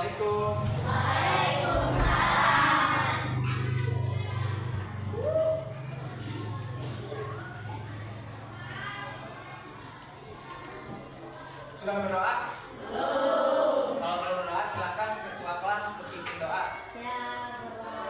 Assalamualaikum. Sudah berdoa? Belum. Kalau belum berdoa, silakan ketua kelas berpimpin doa. Ya berdoa.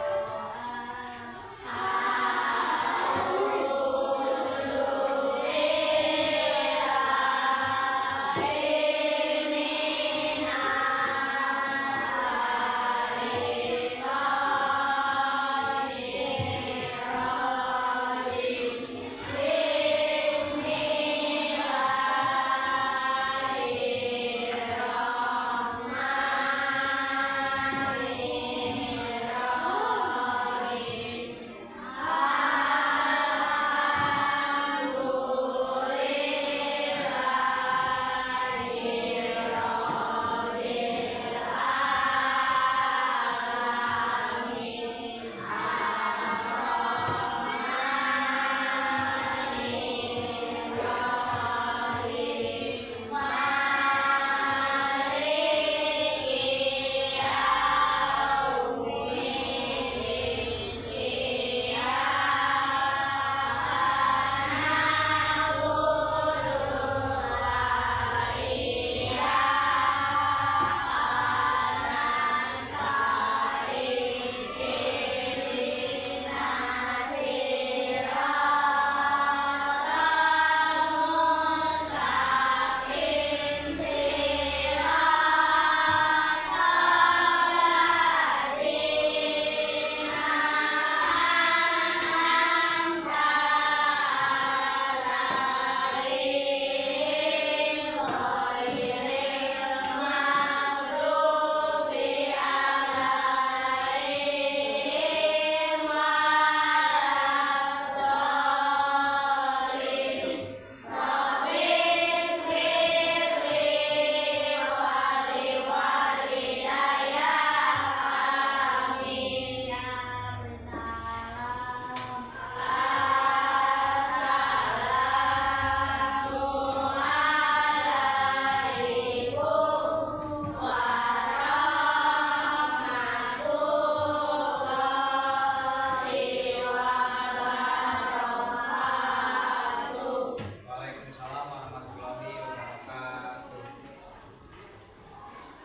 Waalaikumsalam warahmatullahi wabarakatuh.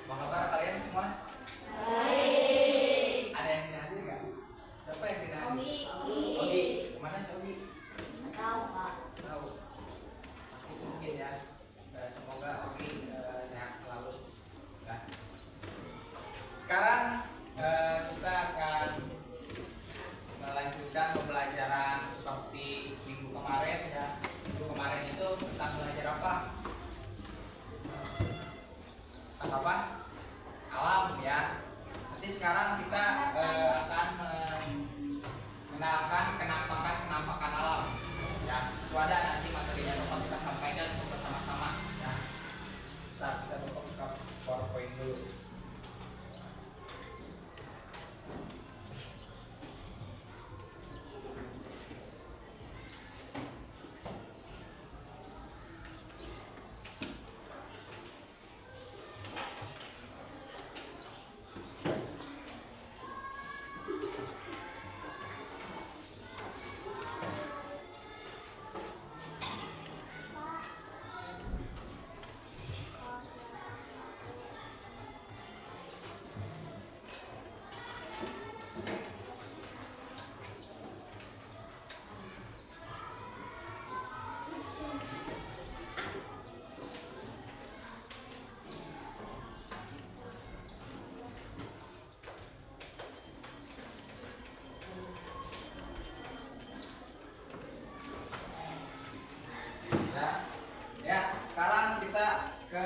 Apa kabar kalian semua? Baik. Ada yang tidak hadir nggak? Siapa yang tidak hadir? Ogi. Ogi. Kemana sih Ogi? Tahu Pak. Tahu. Sakit mungkin ya. Semoga Ogi sehat selalu. Ya. Sekarang kita akan melanjutkan pembelajaran seperti minggu kemarin ya. Minggu kemarin itu tentang belajar apa? Tentang apa? Alam ya. Nanti sekarang kita akan mengenalkan kenampakan alam ya. Itu ada nanti materinya dapat kita sampaikan untuk bersama-sama ya. Kita buka PowerPoint dulu. Ya, sekarang kita ke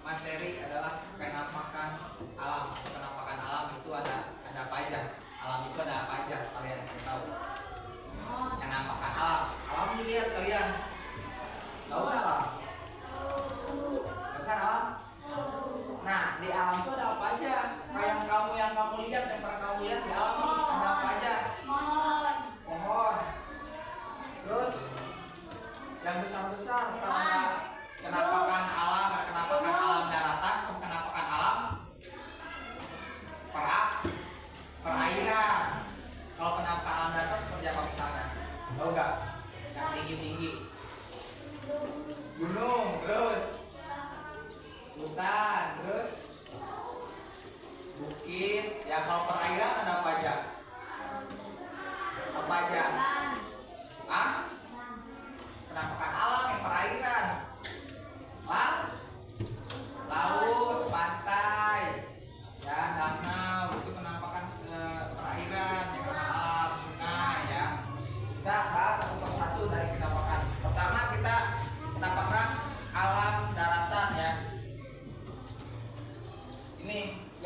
materi adalah penampakan alam. Penampakan alam itu ada apa aja? Alam itu ada apa aja? Kalian harus tahu. Penampakan alam. Alam dilihat kalian. Tahu nggak alam? Tahu kan alam? Nah, di alam itu ada apa aja? Kayak yang kamu lihat, yang pernah kamu lihat di alam ini ada apa aja? Pohon. Terus yang besar-besar karena kenampakan alam, ada kenampakan alam daratan sama kenampakan alam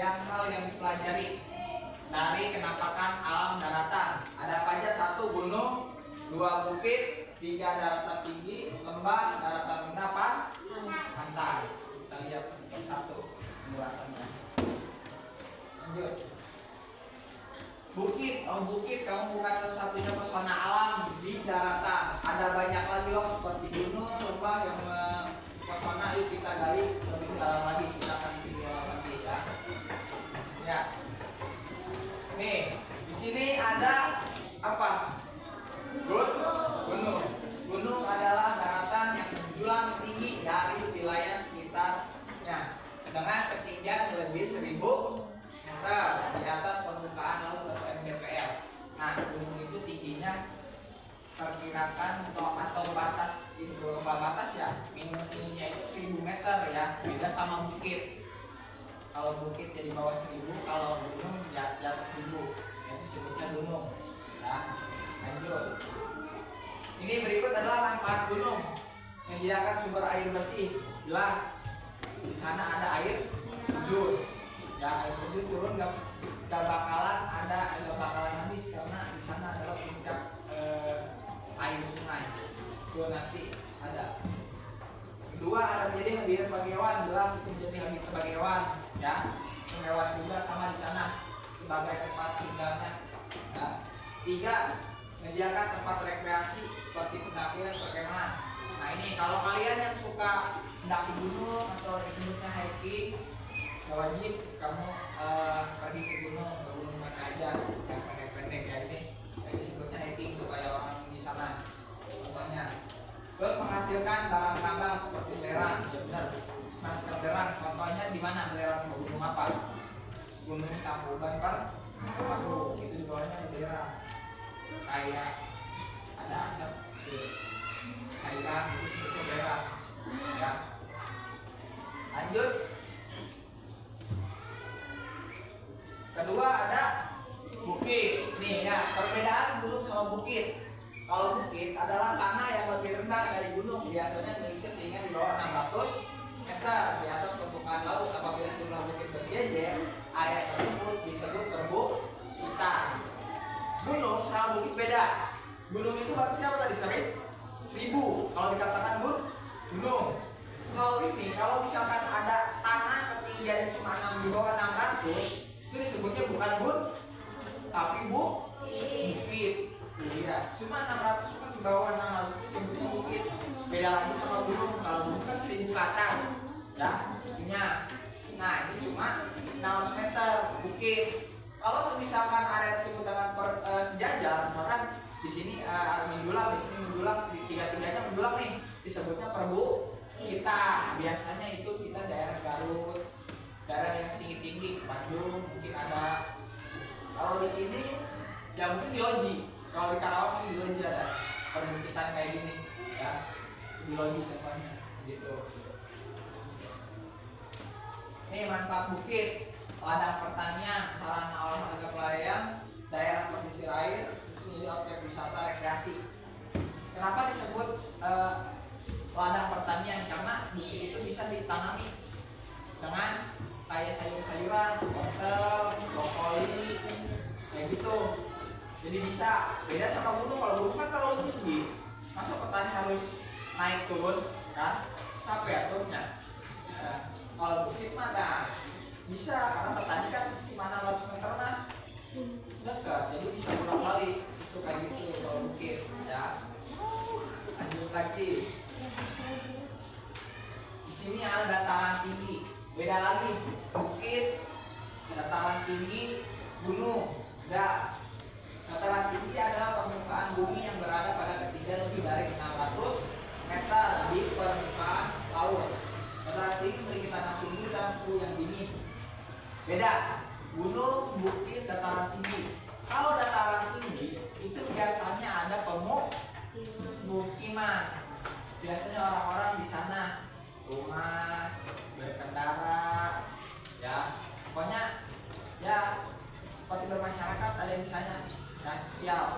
hal yang dipelajari dari kenampakan alam daratan. Ada apa aja? 1 gunung, 2 bukit, 3 daratan tinggi, lembah, daratan rendah, pantai. Kita lihat satu penjelasannya. Lanjut. Bukit, bukit kamu bukan satu-satunya pesona alam di daratan. Ada banyak lagi loh seperti gunung, lembah yang pesona. Yuk kita gali lebih dalam lagi. Kita akan video lagi ya. Ya. Nih, di sini ada apa? Gunung. Gunung adalah daratan yang menjulang tinggi dari wilayah sekitarnya dengan ketinggian lebih 1000 meter di atas permukaan laut atau MDPL. Nah, gunung itu tingginya perkirakan atau batas itu batas ya minimum tingginya itu 1000 meter ya. Beda sama bukit. Kalau bukit jadi bawah 1000, kalau gunung di atas 1000. Itu disebutnya gunung. Ya. Lanjut. Ini berikut adalah manfaat gunung. Menyediakan sumber air bersih. Jelas. Di sana ada air terjun. Ya, air terjun turun gak bakalan habis karena di sana adalah puncak air sungai. Itu nanti ada. Kedua, ada menjadi habitat bagi hewan. Jelas itu menjadi habitat bagi hewan. Ya, hewan juga sama di sana sebagai tempat tinggalnya. Ya. 3, menyediakan tempat rekreasi seperti pendakian, perkemahan. Nah ini kalau kalian yang suka mendaki gunung atau disebutnya hiking, ya wajib kamu pergi ke gunung mana aja yang pendek-pendek ya. Ini yang disebutnya hiking supaya orang di sana. Contohnya, terus menghasilkan barang tambang seperti belerang. Ya benar, menghasilkan belerang. Contohnya di mana belerang? Gunung apa? Gunung Tangkuban Parung. Itu di bawahnya ada belerang. Kayak ada asap cairan itu sebetulnya belerang ya. Lanjut. Kedua ada bukit. Nih ya, perbedaan gunung sama bukit. Kalau bukit adalah tanah yang lebih rendah dari gunung, biasanya memiliki ketinggian di bawah 600 meter di atas permukaan laut. Apabila jumlah bukit berjejer, area tersebut disebut perbukitan. Gunung sama bukit beda. Gunung itu berarti siapa tadi? 1000. Kalau dikatakan gunung. Kalau ini, kalau misalkan ada tanah ketinggiannya cuma 6 di bawah 600, itu disebutnya bukan tapi bukit. Iya, cuma 600 kan di bawah 600 itu disebutnya bukit. Beda lagi sama gunung. Kalau gunung kan 1000 ke atas, ya. Ininya. Nah, ini cuma 600 meter bukit. Kalau misalkan area tersebut dengan sejajar, misalkan di sini menjulang, di sini menjulang, di tiga-tiganya menjulang nih, disebutnya perbukitan. Biasanya itu kita daerah Garut, daerah yang tinggi-tinggi, Bandung, mungkin ada. Kalau di sini, ya mungkin di Loji. Kalau di Karawang ini di Loji ada perbukitan kayak gini, ya. Di Loji contohnya, gitu. Ini manfaat bukit. Ladang pertanian, sarana olahraga pelarian, daerah pesisir air, terus menjadi objek wisata rekreasi. Kenapa disebut ladang pertanian? Karena bukit itu bisa ditanami dengan kayak sayur-sayuran, wortel, brokoli, kayak gitu. Jadi bisa. Beda sama gunung. Kalau gunung kan terlalu tinggi, masa petani harus naik turun kan? Capek turunnya. Kalau bukit mah bisa, karena petani kan cuma 600 meter mah dekat, jadi bisa pulang balik. Itu kayak gitu kalau bukit ya. Lanjut lagi. Di sini ada dataran tinggi. Beda lagi, bukit, dataran tinggi, gunung. Dataran tinggi adalah permukaan bumi yang berada pada ketinggian lebih dari 600 meter di permukaan laut. Dataran tinggi memiliki tanah subur dan suhu yang dingin. Beda, gunung, bukit, dataran tinggi. Kalau dataran tinggi itu biasanya ada pemukiman. Biasanya orang-orang di sana rumah, berkendara, ya pokoknya ya seperti bermasyarakat, ada yang di sana ya, sosial.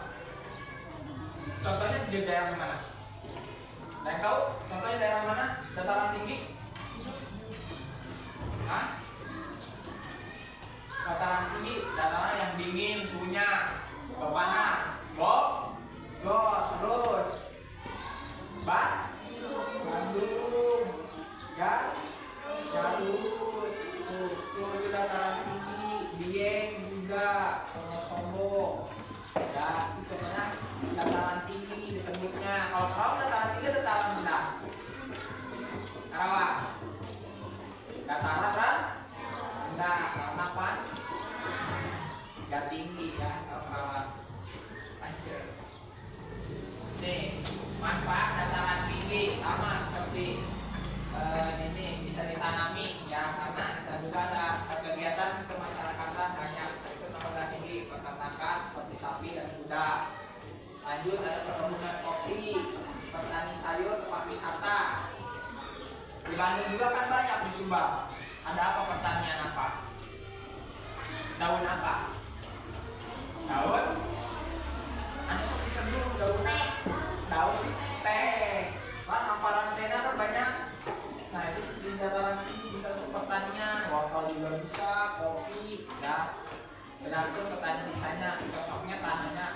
Contohnya di daerah mana? Dan kau contohnya daerah mana? Dataran tinggi? Hah? dataran rendah karena nggak tinggi ya kawan-kawan. Lanjut. Nih manfaat dataran tinggi sama seperti ini bisa ditanami ya, karena bisa juga ada kegiatan kemasyarakatan banyak itu dataran tinggi, peternakan seperti sapi dan kuda. Lanjut ada perkebunan kopi, petani sayur, tempat wisata. Di Bandung juga kan banyak di Sumbar. Ada apa pertanian apa? Daun apa? Daun? Anda bisa dulu daun teh. Kan hamparan teh kan banyak. Nah itu di dataran tinggi bisa untuk pertanian, wortel juga bisa, kopi, ya. Benar tuh petani di sana cocoknya tanahnya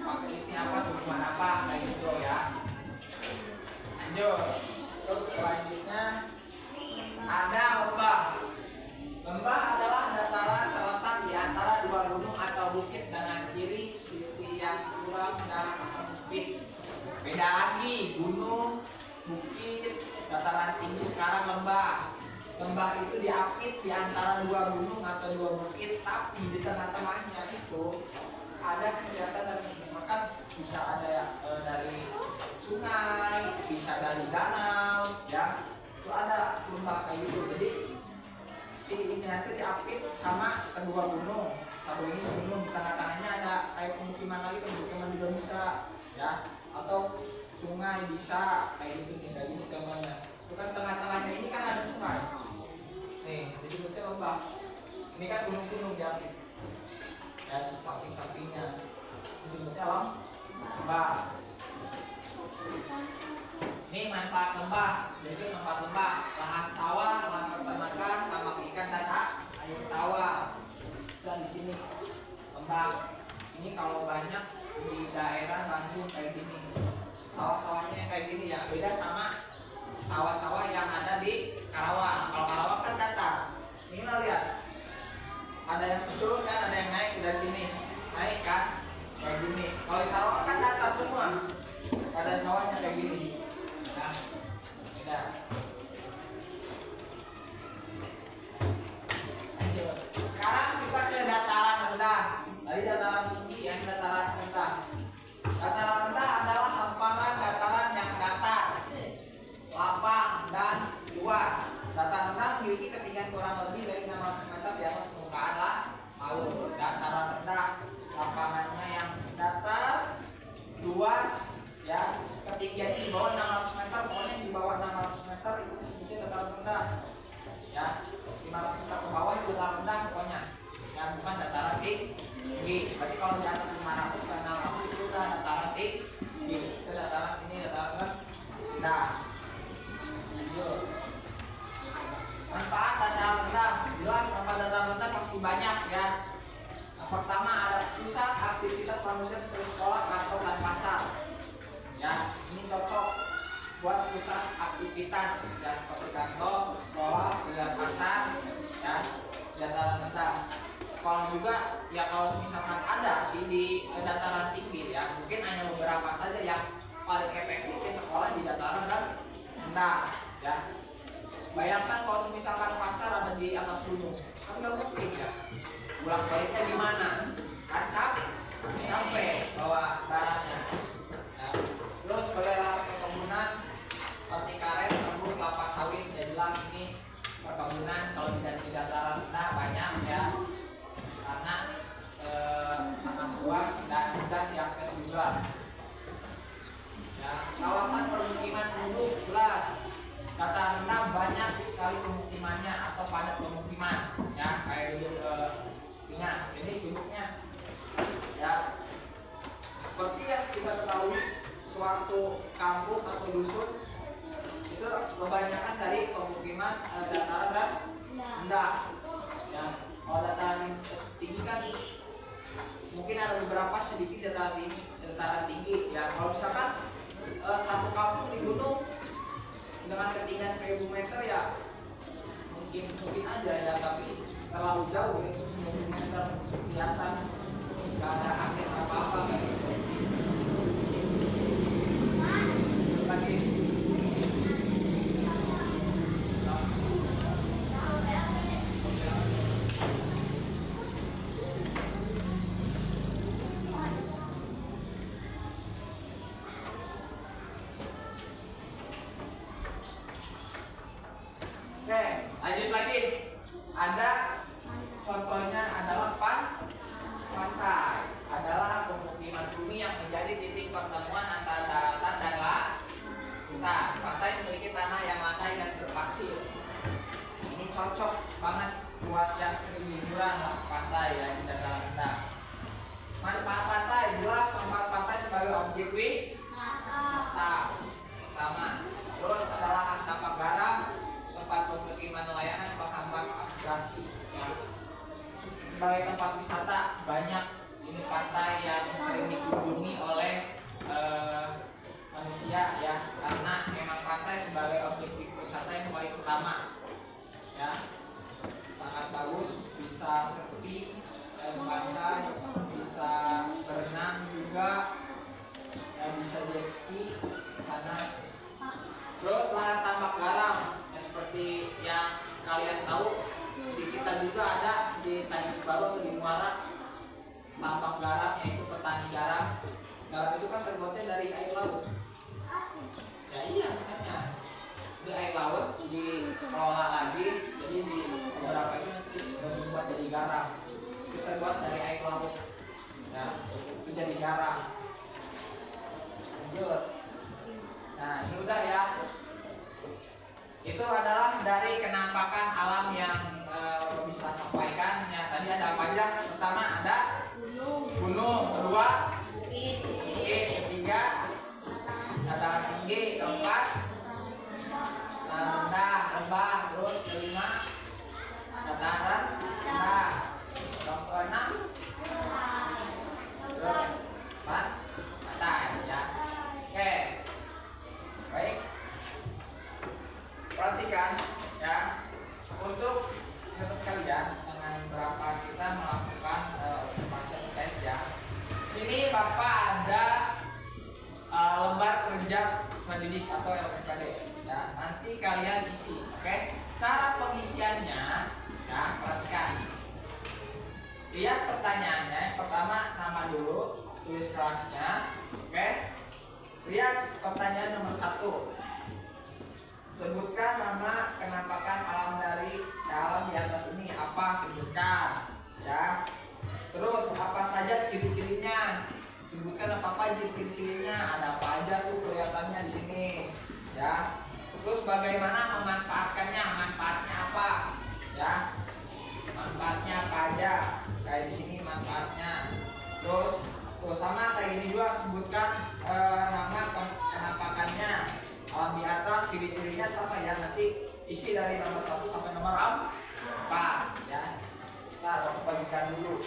pakai ini apa, tumbuhan apa, kayak gitu ya. Lanjut. Terus selanjutnya ada lembah. Lembah adalah dataran terletak di antara dua gunung atau bukit dengan ciri sisi yang curam dan sempit. Beda lagi gunung, bukit, dataran tinggi, sekarang lembah. Lembah itu diapit di antara dua gunung atau dua bukit, tapi di tengah-tengahnya itu ada kegiatan dari misalkan bisa ada dari sungai, bisa dari danau, ya itu ada lembah kayak gitu. Jadi si ini nanti diapit sama kedua gunung, satu ini gunung, di tengah-tengahnya ada kayak pemukiman lagi, pemukiman juga bisa, ya atau sungai bisa kayak gitu nih, kayak gini contohnya. Itu kan tengah-tengahnya ini kan ada sungai, nih disebutnya lembah. Ini kan gunung-gunung diapit, ya di samping-sampingnya disebutnya lembah. Ini manfaat lembah. Jadi manfaat lembah, lahan sawah, lahan peternakan, tambak ikan dan air tawar. Bisa di sini lembah. Ini kalau banyak di daerah Bandung kayak gini. Sawah-sawahnya kayak gini ya. Beda sama sawah-sawah yang ada di Karawang. Kalau Karawang kan datar. Ini lo lihat. Ada yang turun kan, ada yang naik dari sini. Naik kan? Kayak gini. Kalau di Sarawak kan datar semua. Ada sawahnya kayak gini. Nah, beda. Sekarang kita ke dataran rendah. Tadi dataran tinggi, yang dataran rendah. Dataran rendah adalah hamparan dataran yang datar, lapang dan luas. Dataran rendah memiliki ketinggian kurang lebih dari 600 meter di atas permukaan laut. Dataran rendah, lapangannya yang datar, luas, ya. Ketinggian di bawah 600 meter, pokoknya di bawah 600 meter itu disebutnya dataran rendah, ya. 500 meter ke bawah itu dataran rendah pokoknya, ya bukan dataran tinggi. Berarti kalau di atas 500 ke 600 itu udah dataran tinggi. Itu dataran, ini dataran rendah. Lanjut. Manfaat dataran rendah, jelas manfaat dataran rendah pasti banyak ya. Yang pertama ada pusat aktivitas manusia seperti sekolah, kantor dan pasar. Ya, ini cocok buat pusat aktivitas ya, seperti kantor, sekolah, dan pasar, ya dataran rendah. Sekolah juga ya kalau misalkan ada sih di dataran tinggi ya, mungkin hanya beberapa saja yang paling efektif di sekolah di dataran rendah ya. Bayangkan kalau misalkan pasar ada di atas gunung, kan nggak mungkin ya. Pulang baliknya di mana? Kan capek bawa barangnya. Ya. Terus sebagai lahan perkebunan seperti karet, tebu, kelapa sawit, ya jelas ini perkebunan kalau di dataran rendah banyak ya, karena sangat luas dan mudah diakses juga. Ya, kawasan permukiman penduduk jelas dataran rendah banyak sekali pemukimannya atau padat pemukiman ya, kayak duduk ini duduknya ya. Seperti yang kita ketahui, suatu kampung atau dusun itu kebanyakan dari pemukiman dataran rendah ya. Kalau dataran tinggi kan mungkin ada beberapa sedikit dataran tinggi ya. Kalau misalkan satu kampung di gunung dengan ketinggian 1000 meter ya mungkin aja ya, tapi terlalu jauh itu 1000 meter di atas nggak ada akses apa-apa kayak gitu. Lagi ada contohnya adalah pantai adalah pemukiman bumi yang menjadi titik pertemuan antara daratan dan lautan. Pantai memiliki tanah yang landai dan berpasir. Ini cocok banget buat yang sering liburan lah pantai ya di daerah kita. Manfaat pantai jelas, manfaat pantai sebagai objek wisata pertama. Terus adalah tampak garam, tempat pemukiman nelayan penghambat abrasi ya. Sebagai tempat wisata banyak ini pantai yang sering dikunjungi oleh manusia ya, karena memang pantai sebagai objek wisata yang paling utama ya, sangat bagus, bisa sepi pantai, bisa berenang juga ya, bisa jet ski di sana. Terus lahan tambak garam ya, seperti yang kalian tahu di kita juga ada di Tanjung Baru atau di Muara tambak garam, yaitu petani garam. Garam itu kan terbuatnya dari air laut. Ya iya makanya di air laut dikelola lagi, jadi di beberapa itu nanti dibuat jadi garam. Itu terbuat dari air laut. Ya, itu jadi garam. Lanjut. Nah ini udah ya. Itu adalah dari kenampakan alam yang bisa sampaikan. Ya, tadi ada apa aja? Pertama ada gunung, kedua bukit, ketiga dataran tinggi, keempat rendah, lembah, terus kelima dataran rendah, keenam terus pantai ya. Oke, baik, perhatikan ya, untuk kita sekalian dengan berapa kita melakukan observasi tes ya. Sini Bapak ada lembar kerja didik atau LPKD ya. Nanti kalian isi, oke? Cara pengisiannya ya, perhatikan. Lihat pertanyaannya. Pertama nama dulu, tulis kelasnya, oke? Lihat pertanyaan nomor 1. Sebutkan nama kenampakan alam dari alam di atas ini, apa? Sebutkan ya. Terus apa saja ciri-cirinya? Sebutkan apa ciri-cirinya, ada apa aja tuh kelihatannya di sini ya. Terus bagaimana memanfaatkannya, manfaatnya apa ya, manfaatnya apa aja, kayak di sini manfaatnya. Terus sama kayak gini juga, sebutkan nama kenampakannya alam di atas, ciri-cirinya sama ya. Nanti isi dari nomor 1 sampai nomor 4 ya. Nah, aku bagikan dulu.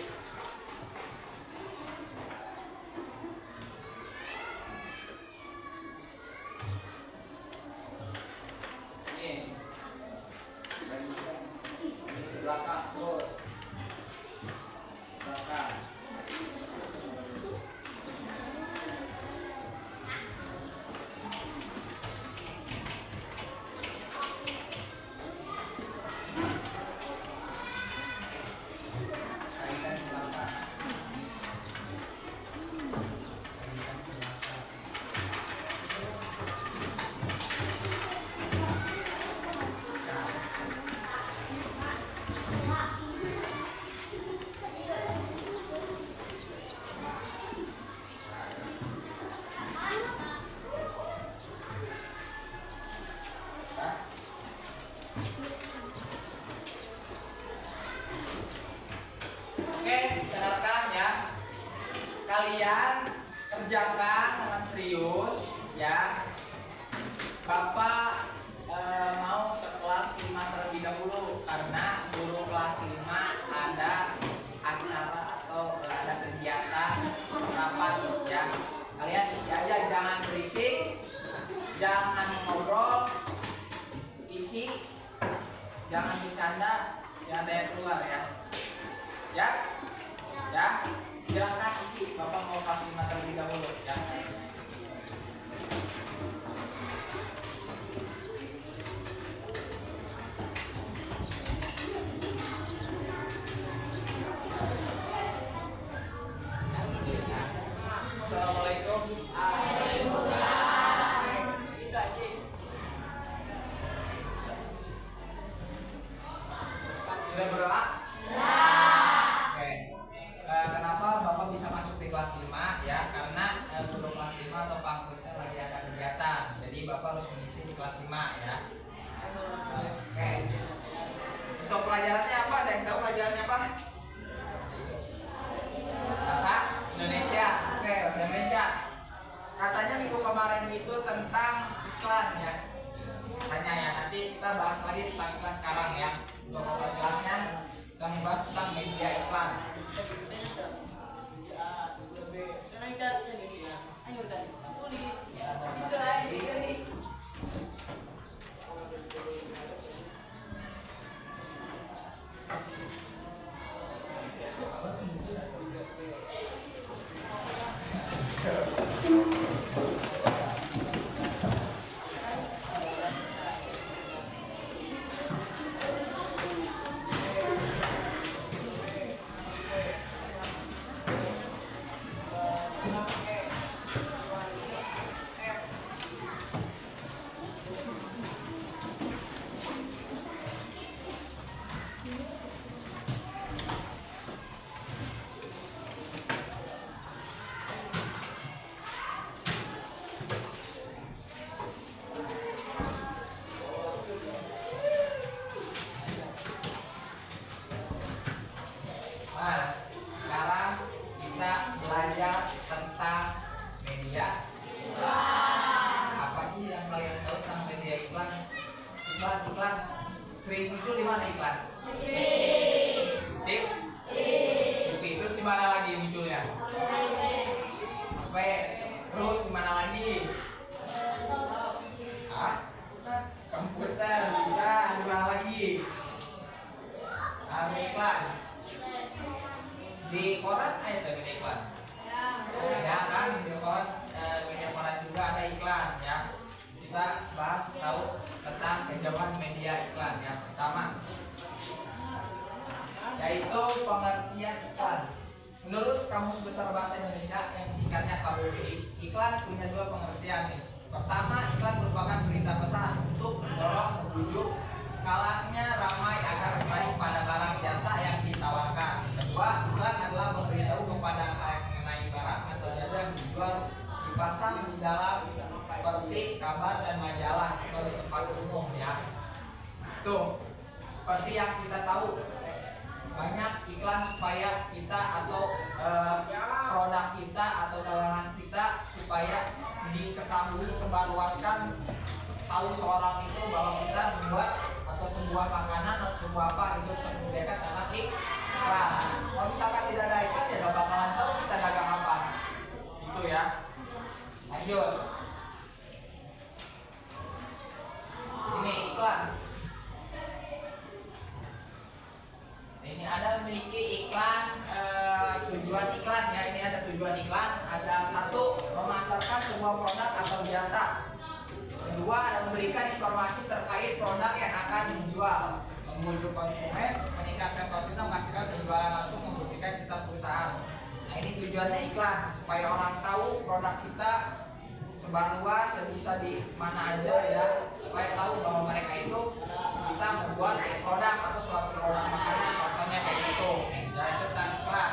Belakang terus belakang. Kaitan belakang. Oke, dengarkan ya. Kalian kerjakan dengan serius ya. Bapak mau ke kelas 5 terlebih dahulu karena guru kelas 5 ada acara atau ada kegiatan rapat ya. Kalian isi aja, jangan berisik, jangan ngobrol, isi, jangan bercanda, jangan ada yang keluar ya. Ya, ya, silahkan isi. Bapak mau kelas 5 terlebih dahulu ya. Assalamualaikum. Waalaikumsalam. Sudah bergerak? Oke. Kenapa Bapak bisa masuk di kelas 5 ya? Karena guru kelas 5 atau Pak Kusnya lagi ada kegiatan. Jadi Bapak harus mengisi di kelas 5 ya. Oke. Untuk pelajarannya apa? Ada yang tahu pelajarannya apa? Bahasa Indonesia. Oke, bahasa Indonesia. Katanya minggu kemarin itu tentang iklan ya. Katanya ya, nanti kita bahas lagi tentang iklan sekarang ya. Untuk kelasnya kita membahas tentang media iklan. Nah, sekarang kita belajar tentang media. Apa sih yang kalian tahu tentang media iklan? Iklan sering muncul di mana iklan? Tip. Oke, terus di mana lagi munculnya? Sampai terus di mana lagi? Hah? Komputer bisa di mana lagi? Iklan. Di koran ada media iklan. Ya kan, di koran, media koran juga ada iklan ya. Kita bahas tahu tentang kejauhan media iklan ya. Pertama, yaitu pengertian iklan. Menurut Kamus Besar Bahasa Indonesia yang singkatnya KBBI, iklan punya dua pengertian nih. Pertama, iklan merupakan berita pesan untuk mendorong, membujuk kalangnya ramai agar tertarik pada barang jasa yang ditawarkan. Kedua, iklan adalah memberitahu kepada halayak mengenai barang atau jasa yang dijual, dipasang di dalam seperti kabar dan majalah atau di tempat umum ya. Tuh, seperti yang kita tahu, banyak iklan supaya kita atau produk kita atau dagangan kita supaya diketahui sebarluaskan, tahu seorang itu bahwa kita membuat atau sebuah makanan atau sebuah apa itu menyediakan dalam iklan. Kalau misalkan tidak ada iklan ya gak bakalan tahu kita dagang apa. Itu ya. Lanjut. Ini iklan. Ini ada memiliki iklan, tujuan iklan ya. Ini ada tujuan iklan. Ada satu, memasarkan sebuah produk atau jasa. Kedua, ada memberikan informasi terkait produk yang akan dijual, membujuk konsumen, meningkatkan konsumen, menghasilkan penjualan langsung, membuktikan cita perusahaan. Nah, ini tujuannya iklan supaya orang tahu produk kita sebar luas, bisa di mana aja ya, supaya tahu bahwa mereka itu kita membuat produk atau suatu produk makanan, contohnya kayak gitu. Ya, itu tentang iklan.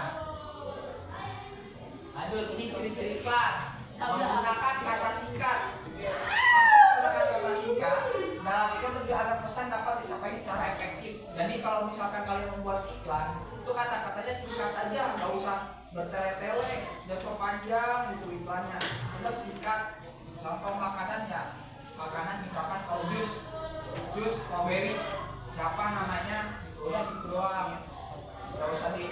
Lanjut, ini ciri-ciri iklan. Menggunakan kata singkat. Menggunakan kata singkat dalam iklan tujuan agar pesan dapat disampaikan secara efektif. Jadi kalau misalkan kalian membuat iklan, itu kata-katanya singkat aja, nggak usah bertele-tele, jangan panjang gitu iklannya. Udah singkat. Contoh makanan ya, makanan misalkan kalau jus strawberry, siapa namanya, udah gitu doang. Nggak usah di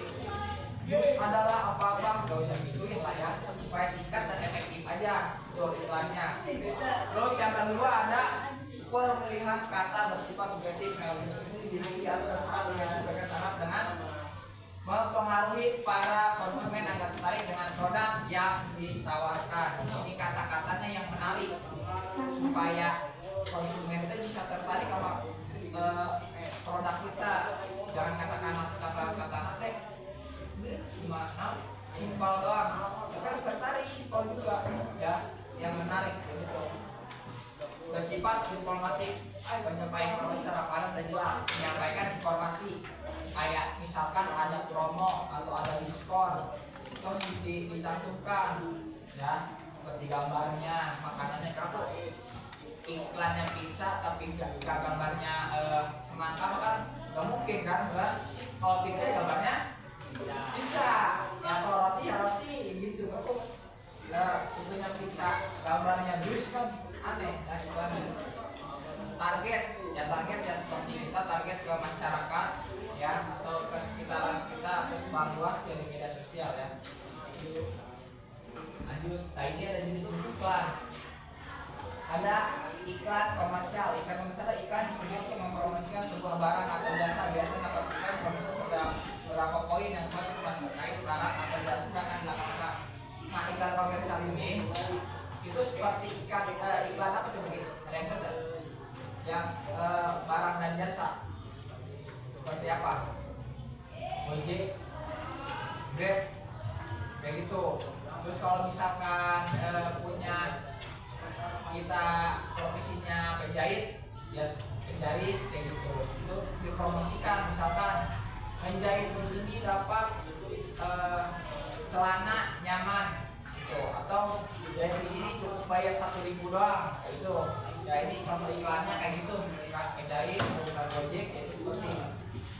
jus adalah apa-apa, nggak usah gituin lah ya, supaya singkat dan efektif aja tuh iklannya. Terus yang kedua ada pemilihan kata bersifat subjektif. Nah, ini diskusi atau bersifat subjektif dengan mempengaruhi para konsumen agar tertarik dengan produk yang ditawarkan. Ini kata-katanya yang menarik supaya konsumen itu bisa tertarik sama produk kita. Jangan kata-kata nanti gimana simpel doang, tapi harus tertarik, simpel juga ya, yang menarik begitu. Bersifat informatif, penyampaian informasi secara padat dan jelas. jelas menyampaikan informasi kayak misalkan ada promo atau ada diskon, terus dicantumkan ya seperti gambarnya makanannya. Kalau iklannya pizza tapi gak gambarnya semangka kan gak mungkin kan. Kalau pizza gambarnya pizza ya, kalau roti ya roti gitu. Aku itunya pizza gambarnya jus kan aneh ya iklannya. Target ya seperti kita target ke masyarakat ya, atau ke sekitaran kita, atau sebar luas ya di media sosial ya. Lanjut, nah ini ada jenis-jenis iklan. Ada iklan komersial. Iklan komersial adalah iklan yang untuk mempromosikan sebuah barang atau jasa. Biasanya dapat iklan promosi pada beberapa poin yang dapat terkait barang atau jasa yang akan dilakukan. Nah, iklan komersial ini itu seperti iklan apa coba gitu? Ada yang tahu? Yang barang dan jasa. Seperti apa? Gojek, Grab, kayak gitu. Terus kalau misalkan punya kita profesinya penjahit, ya penjahit kayak gitu. Itu dipromosikan, misalkan penjahit di sini dapat celana nyaman gitu, atau jahit di sini cukup bayar 1.000 doang kayak gitu. Ya ini contoh iklannya kayak gitu, misalnya iklan penjahit, iklan Gojek, itu seperti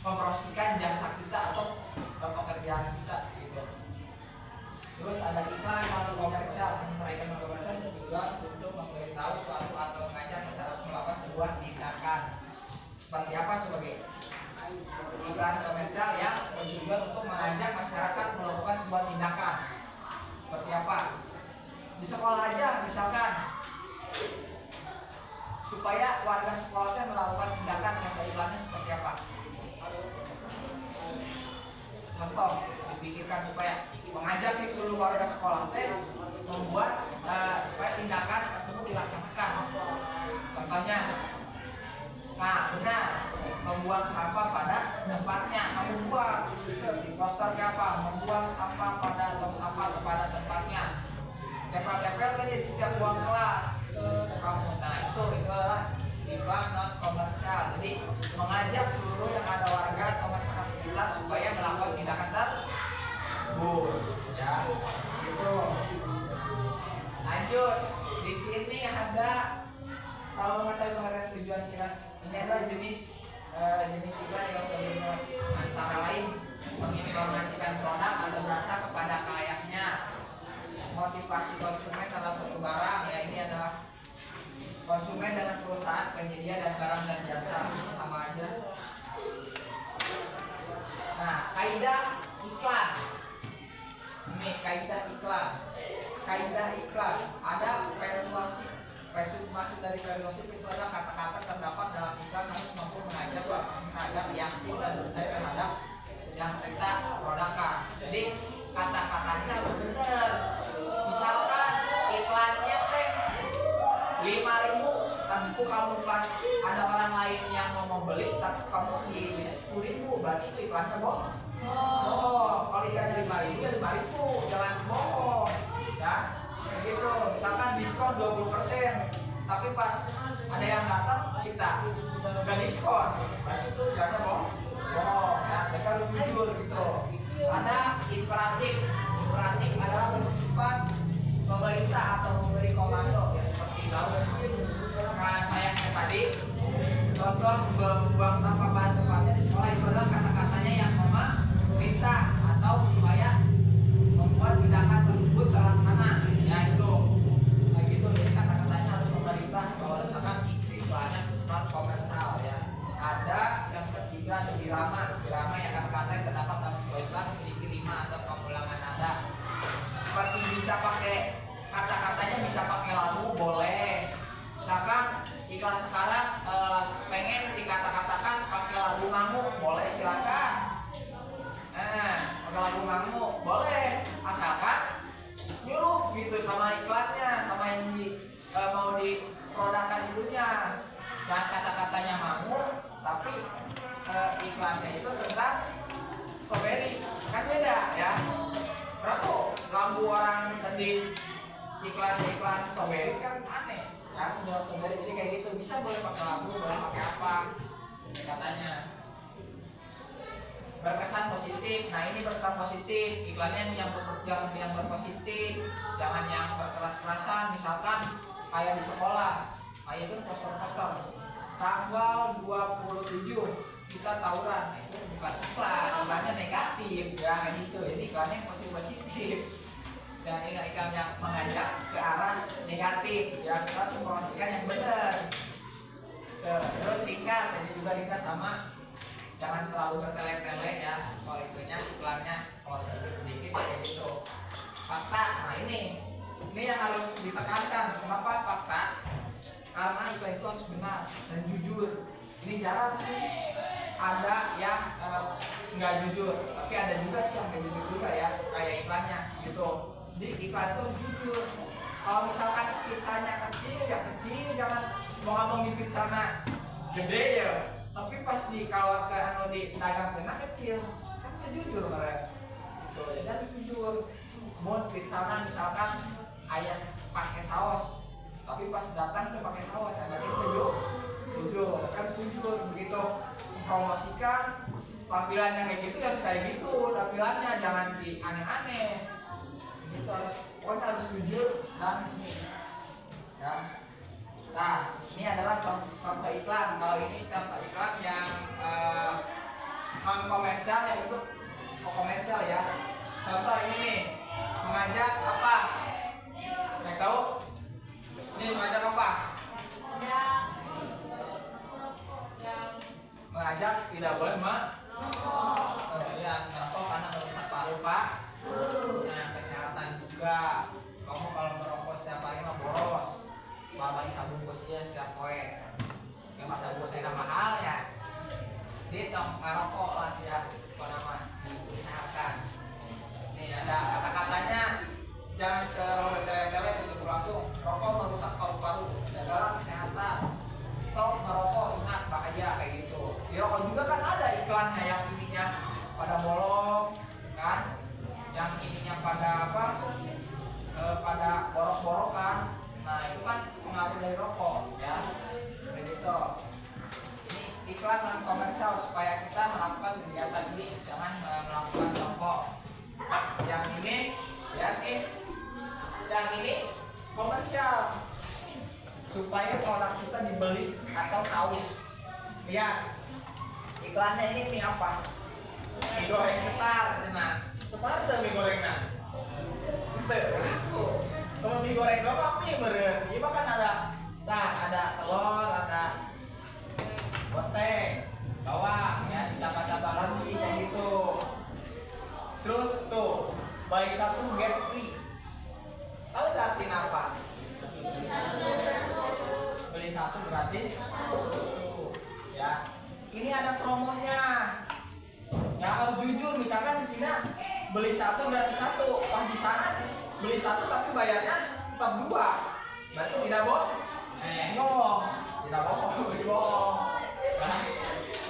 mempromosikan jasa kita atau pekerjaan kita gitu. Terus ada iklan non komersial. Sementara iklan non komersial tujuan untuk memberitahu suatu atau mengajak masyarakat melakukan sebuah tindakan. Seperti apa coba gitu? Iklan komersial yang bertujuan untuk mengajak masyarakat melakukan sebuah tindakan. Seperti apa? Di sekolah aja misalkan, supaya warga sekolahnya melakukan tindakan, contoh iklannya seperti apa? Contoh dipikirkan supaya mengajak seluruh warga sekolah membuat supaya tindakan tersebut dilaksanakan. Contohnya, nah benar, membuang sampah pada tempatnya. Kamu buang di poster kayak apa? Membuang sampah pada tong sampah atau pada tempatnya. Tempel-tempel kan di setiap ruang kelas kamu. Nah itu adalah iklan non komersial. Jadi mengajak seluruh yang ada warga atau masyarakat sekitar supaya melakukan tindakan tersebut ya gitu. Lanjut, di sini ada kalau mengetahui pengertian tujuan jelas. Ini adalah jenis iklan yang berguna antara lain menginformasikan produk atau jasa kepada klayaknya, motivasi konsumen terhadap suatu barang. Ya ini adalah konsumen dengan perusahaan penyedia dan barang dan jasa, sama aja. Nah, kaidah iklan. Ini kaidah iklan. Kaidah iklan ada persuasif. Maksud dari persuasif itu adalah kata-kata terdapat dalam iklan harus mampu mengajak agar yakin dan percaya terhadap yang kita produkkan. Jadi kata-katanya harus benar. Misalkan iklannya 5.000, tapi kamu pas ada orang lain yang mau beli, tapi kamu di 10.000, berarti itu iklannya bohong. Kalau iklannya 5.000 ya 5.000, jangan bohong ya. Begitu, misalkan diskon 20%, tapi pas ada yang datang kita nggak diskon, berarti itu jangan bohong ya, kita harus jujur gitu. Ada imperatif adalah bersifat pemerintah atau memberi komando ya, seperti tahu kayak tadi contoh membuang sampah pada tempatnya di sekolah, itu adalah kata-katanya yang memerintah atau supaya membuat tindakan tersebut terlaksana ya itu kayak gitu. Jadi kata-katanya harus memerintah bahwa misalkan iklannya non komersial ya. Ada yang ketiga ada birama yang kata-kata yang terdapat dalam sebuah iklan memiliki rima atau pengulangan nada. Seperti bisa pakai kata-katanya, bisa pakai lagu boleh. Misalkan iklan sekarang pengen dikata-katakan pakai lagu Mangu, boleh silakan. Pakai lagu Mangu boleh, asalkan nyuruh gitu sama iklannya, sama yang mau diprodukkan dulunya. Jangan kata-katanya Mangu, tapi iklannya itu tentang strawberry, kan beda ya. Berapa lampu orang sedih iklan strawberry kan aneh ya, menjual strawberry. Jadi kayak gitu bisa, boleh pakai lagu, boleh pakai apa katanya berkesan positif. Nah ini berkesan positif, iklannya yang berpositif, jangan yang berkeras-kerasan. Misalkan kayak di sekolah, kayak itu poster-poster tanggal 27 kita tawuran, nah, itu bukan iklan, iklannya negatif ya kayak gitu. Ini iklannya yang positif dan iklan yang mengajak ke arah negatif ya, kita harus mempromosikan yang benar. Terus ringkas, ini juga ringkas sama, jangan terlalu bertele-tele ya kalau itunya iklannya, kalau sedikit-sedikit kayak gitu. Fakta, nah ini yang harus ditekankan. Kenapa fakta? Karena iklan itu harus benar dan jujur. Ini jarang sih ada yang nggak jujur, tapi ada juga sih yang nggak jujur juga ya, kayak iklannya gitu. Jadi iklan itu harus jujur. Kalau misalkan pizzanya kecil ya kecil, jangan mau ngomongin pizzanya gede ya, tapi pas kalau ke di dagang tengah kecil, kan nggak jujur mereka. Gitu. Jadi harus jujur. Mau pizzanya misalkan ayah pakai saus, tapi pas datang tuh pakai saus, ada itu jujur, kan jujur begitu mempromosikan tampilannya kayak gitu harus kayak gitu tampilannya, jangan di aneh-aneh. Gitu harus, pokoknya harus jujur dan ya. Nah ini adalah contoh iklan. Kalau ini contoh iklan yang non komersial, yang itu komersial ya. Contoh ini nih, mengajak apa? Yang tahu? Ini mengajak apa? Mengajak tidak boleh merokok. Ya, merokok karena merusak paru-paru. Nah, kesehatan juga. Kamu kalau merokok setiap hari mah boros. Balik sabun bosnya setiap poe. Ya masa bosnya mahal ya. Jadi tong merokok lah ya, apa nama diusahakan. Nih ada kata-katanya, jangan terlalu tele-tele, tutup langsung. Rokok merusak paru-paru, jagalah kesehatan. Stop merokok, ingat bahaya, kayak gitu. Di rokok juga kan ada iklannya, yang ininya pada bolong kan, yang ininya pada apa, pada borok-borokan. Nah itu kan pengaruh dari rokok ya, kayak gitu. Ini iklan non komersial supaya kita melakukan kegiatan ini, jangan melakukan rokok. Yang ini ya nih, yang ini komersial supaya produk kita dibeli atau tahu. Lihat iklannya ini mie apa? Mie goreng cetar, cenah. Cetar tuh mie gorengnya. Ente, aku. Kalau mie goreng apa mie beren? Ini kan ada, nah ada telur, ada bonteng, bawang, ya ditambah-tambah lagi kayak gitu. Terus tuh, buy satu get free. Tahu artinya apa? Beli satu gratis ya. Ini ada promonya ya, harus jujur. Misalkan di sini beli satu gratis satu, pas di sana beli satu tapi bayarnya tetap dua, berarti tidak bohong. Ngomong tidak bohong. Nah,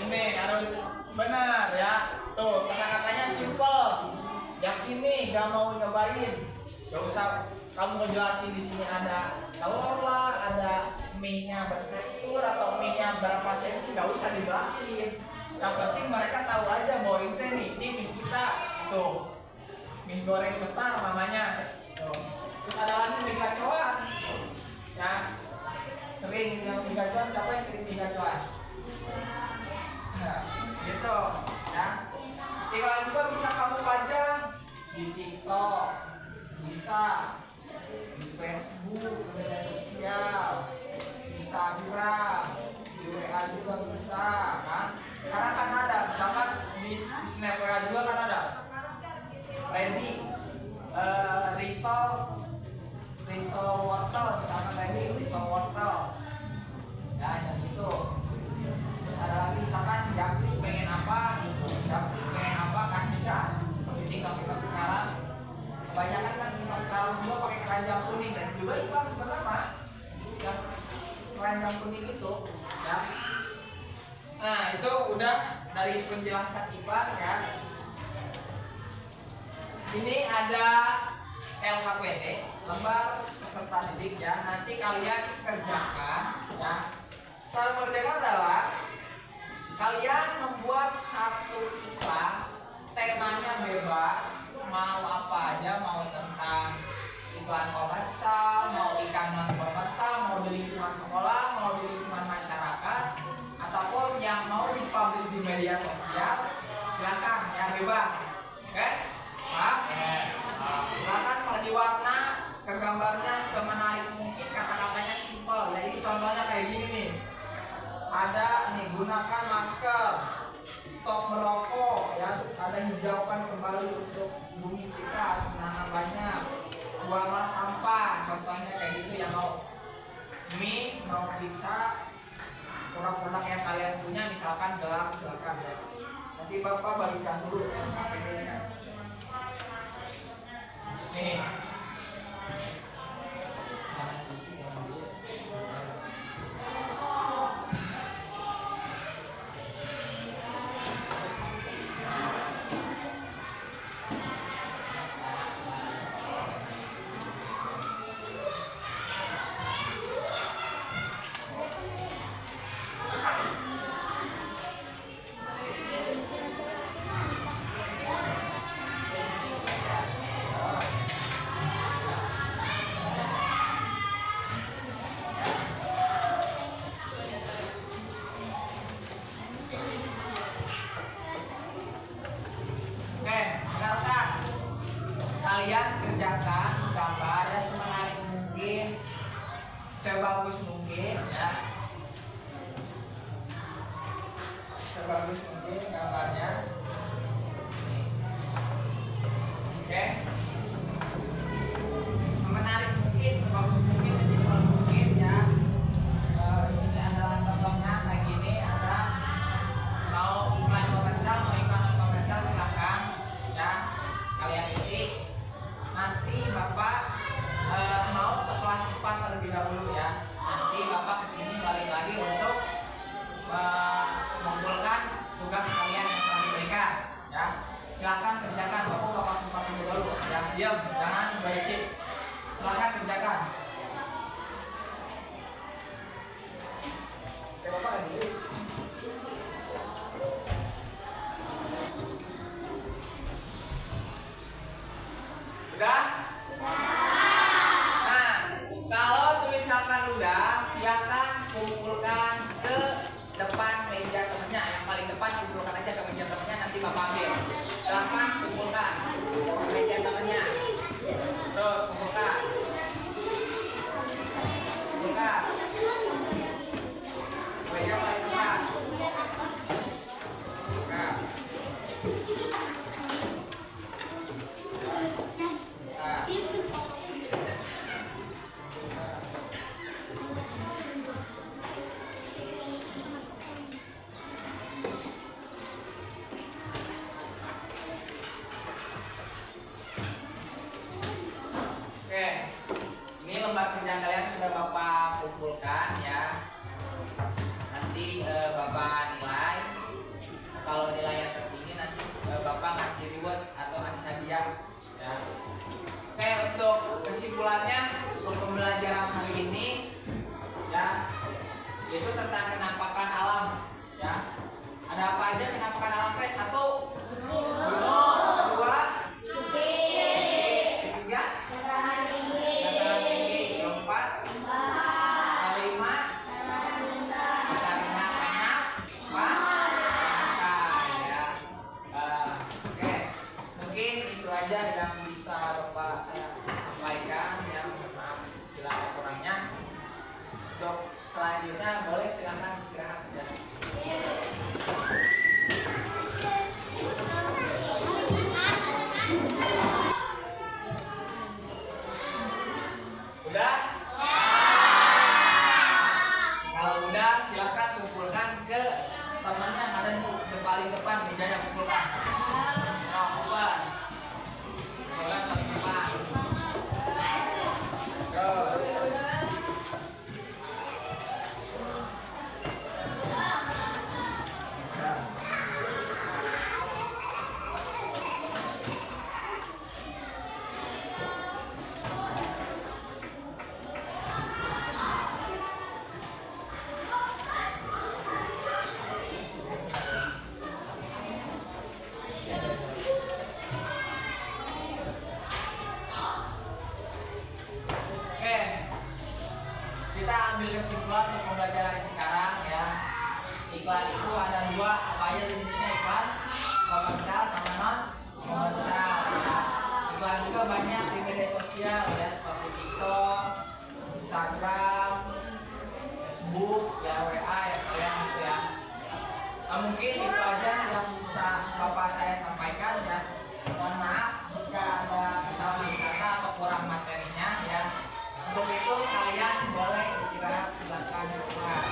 ini harus benar ya. Tuh kata-katanya simple, yakin nih gak mau nyobain. Gak usah kamu ngejelasin di sini ada telur lah, ada mie-nya bertekstur atau mie-nya berapa senti, gak usah dijelasin. Yang penting mereka tahu aja bahwa ini mie kita, tuh mie goreng cetar namanya. Tuh. Terus ada lagi mie gacoan, ya sering yang mie gacoan, siapa yang sering mie gacoan? Nah, gitu ya. Iklan juga bisa kamu pajang di TikTok, bisa di Facebook, di media sosial, di Instagram, di WA juga bisa kan. Sekarang kan ada, misalkan di Snap WA juga kan ada. Ready risol wortel, misalkan ready risol wortel. Ya, dan gitu. Terus ada lagi misalkan Japri pengen apa, kan bisa. Di TikTok sekarang kebanyakan kan TikTok sekarang juga pakai keranjang kuning, dan juga iklan sebenarnya yang keranjang kuning itu ya. Nah itu udah dari penjelasan iklan ya. Ini ada LKPD, lembar peserta didik ya. Nanti kalian kerjakan ya. Cara mengerjakan adalah kalian membuat satu iklan, temanya bebas, mau apa aja, mau tentang iklan komersial, mau iklan non komersial, mau di lingkungan sekolah, mau di lingkungan masyarakat, ataupun yang mau dipublish di media sosial, silakan ya, bebas. Oke? Paham? Silakan kalau diwarna ke gambarnya semenarik mungkin, kata-katanya simpel. Jadi contohnya kayak gini nih. Ada nih, gunakan masker, stop merokok ya, terus ada hijaukan kembali untuk bumi kita, harus menanam banyak, buanglah sampah, contohnya kayak gitu ya. Mau mie, mau pizza, produk-produk yang kalian punya misalkan gelap, silakan ya. Nanti bapak bagikan dulu yang KTP-nya nih. Kalian kerjakan gambar ya semenarik mungkin, sebagus mungkin ya, sebagus mungkin gambarnya. Oke, semenarik mungkin, sebagus mungkin, sesimpel mungkin ya. Ini adalah contohnya kayak gini. Ada mau iklan komersial, mau iklan non komersial, silahkan ya kalian isi. Nanti bapak mau ke kelas 4 terlebih dahulu ya. Nanti bapak kesini balik lagi untuk mengumpulkan tugas kalian yang telah diberikan ya. Silakan kerjakan, bapak kelas 4 terlebih dahulu ya. Diam, jangan berisik. Silakan kerjakan. Oke, bapak lagi. Udah? Nah, kalau misalkan udah, silakan kumpulkan ke depan meja temennya. Yang paling depan kumpulkan aja ke meja temennya, nanti bapak ambil. Silakan kumpulkan ke meja temennya. Terus kumpulkan. Kumpulkan. Meja paling depan. Kumpulkan. Kerjaan kalian sudah bapak kumpulkan ya. Nanti bapak nilai. Kalau nilainya tertinggi nanti bapak ngasih reward atau ngasih hadiah ya. Oke, untuk kesimpulannya untuk pembelajaran hari ini ya, itu tentang kenampakan alam ya. Ada apa aja kenampakan alam guys? 1, gunung, 2, ketiga, dataran tinggi, 4, 5, dataran rendah, 6, pantai ya. Oke, mungkin itu aja yang bisa bapak saya sampaikan ya. Mohon maaf bila ada kurangnya. Untuk selanjutnya boleh silahkan istirahat ya. Udah? Kalau udah silahkan kumpulkan ke teman yang ada di paling depan mejanya, kumpulkan. Kumpulkan paling depan. jenisnya iklan komersial sama non komersial. Iklan juga banyak di media sosial ya, seperti TikTok, Instagram, Facebook, ya WA ya kalian gitu ya. Nah, mungkin itu aja yang bisa bapak saya sampaikan ya. Mohon maaf jika ada kesalahan kata atau kurang materinya ya. Untuk itu kalian boleh istirahat, silakan di rumah.